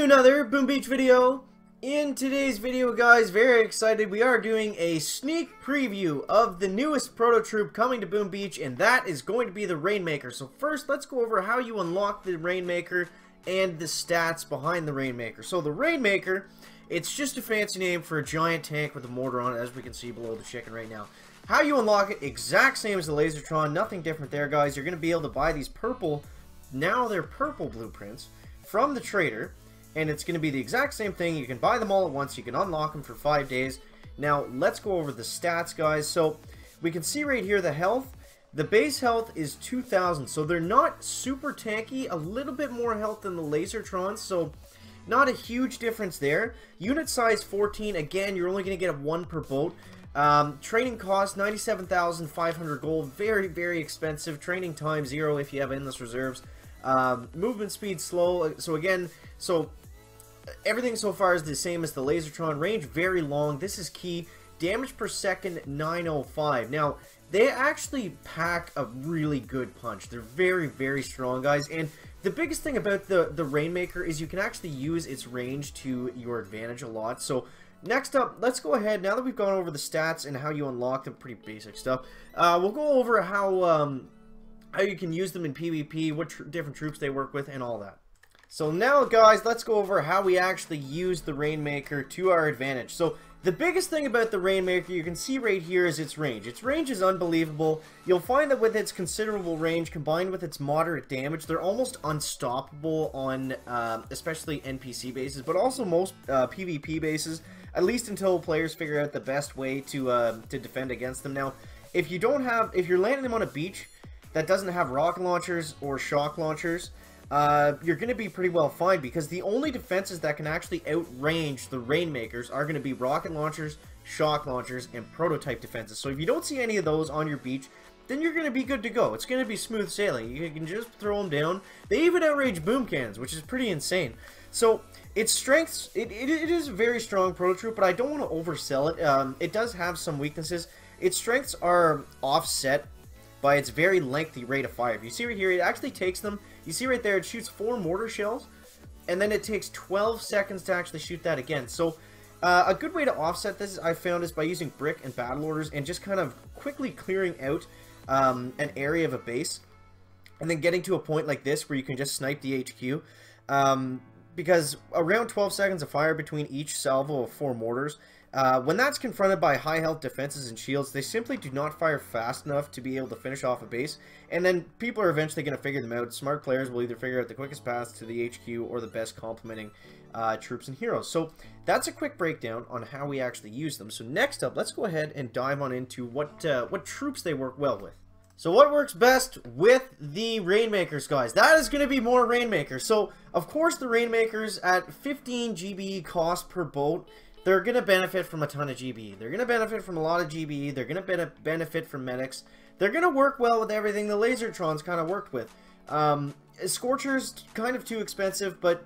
another Boom Beach video. In today's video, guys, very excited, we are doing a sneak preview of the newest Proto-Troop coming to Boom Beach, and that is going to be the Rainmaker. So first, let's go over how you unlock the Rainmaker and the stats behind the Rainmaker. So the Rainmaker, it's just a fancy name for a giant tank with a mortar on it, as we can see below the chicken right now. How you unlock it, exact same as the Lasertron, nothing different there, guys. You're going to be able to buy these purple, now they're purple blueprints, from the trader. And it's going to be the exact same thing. You can buy them all at once. You can unlock them for 5 days. Now, let's go over the stats, guys. So, we can see right here the health. The base health is 2,000. So, they're not super tanky. A little bit more health than the Lasertrons. So, not a huge difference there. Unit size 14. Again, you're only going to get 1 per boat. Training cost 97,500 gold. Very, very expensive. Training time 0 if you have endless reserves. Movement speed slow. So, again, everything so far is the same as the Lasertron. Range very long. This is key. Damage per second 905. Now, they actually pack a really good punch. They're very, very strong, guys. And the biggest thing about the Rainmaker is you can actually use its range to your advantage a lot. So, next up, let's go ahead. Now that we've gone over the stats and how you unlock them, pretty basic stuff, we'll go over how you can use them in PvP, what different troops they work with, and all that. So now, guys, let's go over how we actually use the Rainmaker to our advantage. So the biggest thing about the Rainmaker, you can see right here, is its range. Its range is unbelievable. You'll find that with its considerable range combined with its moderate damage, they're almost unstoppable on especially NPC bases, but also most PvP bases, at least until players figure out the best way to defend against them. Now, if you're landing them on a beach that doesn't have rocket launchers or shock launchers, you're going to be pretty well fine, because the only defenses that can actually outrange the Rainmakers are going to be rocket launchers, shock launchers, and prototype defenses. So if you don't see any of those on your beach, then you're going to be good to go. It's going to be smooth sailing. You can just throw them down. They even outrange boom cannons, which is pretty insane. So its strengths, it is a very strong Proto-Troop, but I don't want to oversell it. It does have some weaknesses. Its strengths are offset by its very lengthy rate of fire. If you see right here, it actually takes them, you see right there, it shoots 4 mortar shells, and then it takes 12 seconds to actually shoot that again. So, a good way to offset this, I found, is by using brick and battle orders, and just kind of quickly clearing out an area of a base, and then getting to a point like this, where you can just snipe the HQ, because around 12 seconds of fire between each salvo of 4 mortars, when that's confronted by high health defenses and shields, they simply do not fire fast enough to be able to finish off a base, and then people are eventually going to figure them out. Smart players will either figure out the quickest path to the HQ or the best complementing troops and heroes. So that's a quick breakdown on how we actually use them. So next up, let's go ahead and dive on into what troops they work well with. So what works best with the Rainmakers, guys? That is going to be more Rainmakers. So, of course, the Rainmakers at 15 GBE cost per boat, they're going to benefit from a ton of GBE. They're going to benefit from a lot of GBE. They're going to benefit from medics. They're going to work well with everything the Lasertrons kind of worked with. Scorcher's kind of too expensive, but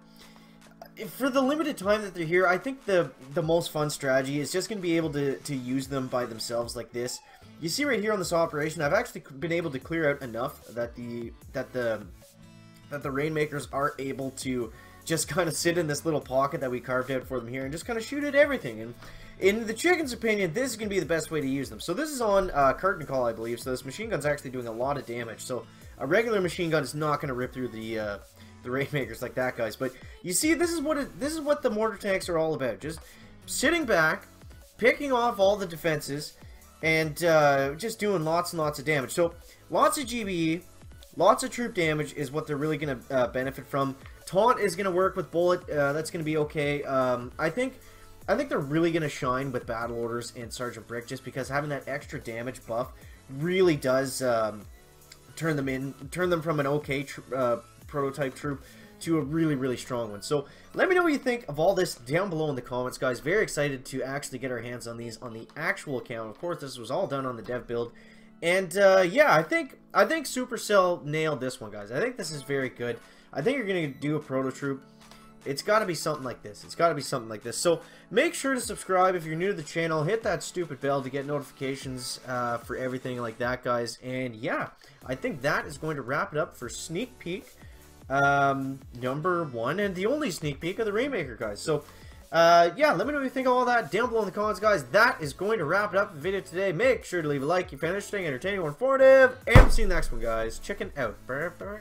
for the limited time that they're here, I think the most fun strategy is just going to be able to use them by themselves like this. You see right here on this operation, I've actually been able to clear out enough that the Rainmakers are able to just kind of sit in this little pocket that we carved out for them here and just kind of shoot at everything. And in the chicken's opinion, this is going to be the best way to use them. So this is on curtain call, I believe. So this machine gun's actually doing a lot of damage. So a regular machine gun is not going to rip through the Rainmakers like that, guys. But you see, this is what the mortar tanks are all about. Just sitting back, picking off all the defenses, and just doing lots and lots of damage. So lots of GBE, lots of troop damage is what they're really going to benefit from. Taunt is going to work with bullet. That's going to be okay. I think they're really going to shine with battle orders and Sergeant Brick, just because having that extra damage buff really does turn them from an okay prototype troop to a really, really strong one. So let me know what you think of all this down below in the comments, guys. Very excited to actually get our hands on these on the actual account. Of course, this was all done on the dev build. And yeah, I think Supercell nailed this one, guys. I think this is very good. I think you're going to do a Proto-Troop. It's got to be something like this. It's got to be something like this. So make sure to subscribe if you're new to the channel. Hit that stupid bell to get notifications for everything like that, guys. And yeah, I think that is going to wrap it up for sneak peek number 1 and the only sneak peek of the Rainmaker, guys. So, yeah, let me know what you think of all that down below in the comments, guys. That is going to wrap it up for the video today. Make sure to leave a like if you found it interesting, entertaining, or informative. And we'll see you in the next one, guys. Check it out. Bye, bye.